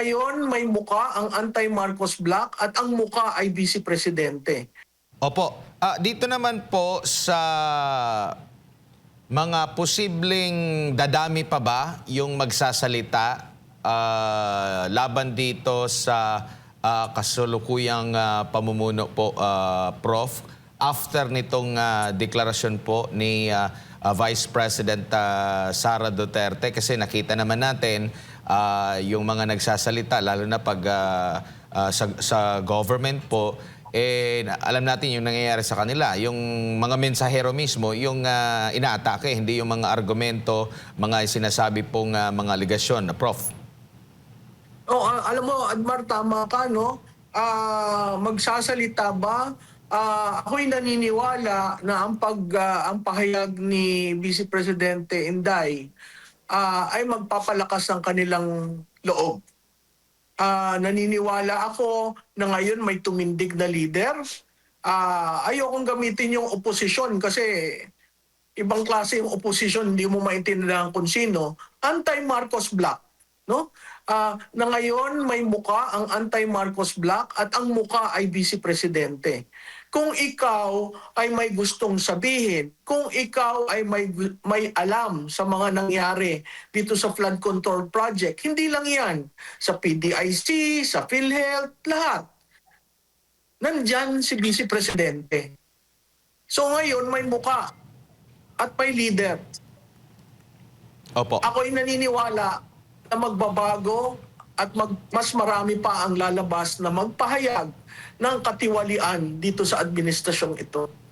ngayon may muka ang anti-Marcos Bloc at ang muka ay Vice Presidente. Opo. Dito naman po sa mga posibleng dadami pa ba yung magsasalita laban dito sa kasulukuyang pamumuno po, Prof, after nitong deklarasyon po ni Vice President Sara Duterte? Kasi nakita naman natin yung mga nagsasalita, lalo na pag sa government po, alam natin yung nangyayari sa kanila. Yung mga mensahero mismo, yung inaatake, hindi yung mga argumento, mga sinasabi pong mga aligasyon. Prof. Alam mo, Admar, tama ka, no? Magsasalita ba? Ako'y naniniwala na ang pahayag ni Vice Presidente Inday ay magpapalakas ng kanilang loob. Naniniwala ako na ngayon may tumindig na leader. Ayokong gamitin yung oposisyon kasi ibang klase yung oposisyon, hindi mo maintindihan kung sino. Anti-Marcos Bloc, no? Na ngayon may muka ang anti-Marcos Bloc at ang muka ay Vice Presidente. Kung ikaw ay may gustong sabihin, kung ikaw ay may alam sa mga nangyari dito sa flood control project, hindi lang yan, sa PDIC, sa PhilHealth, lahat. Nandyan si Vice Presidente. So ngayon may muka at may leader. Opo. Ako'y naniniwala na magbabago at mas marami pa ang lalabas na magpahayag ng katiwalian dito sa administrasyong ito.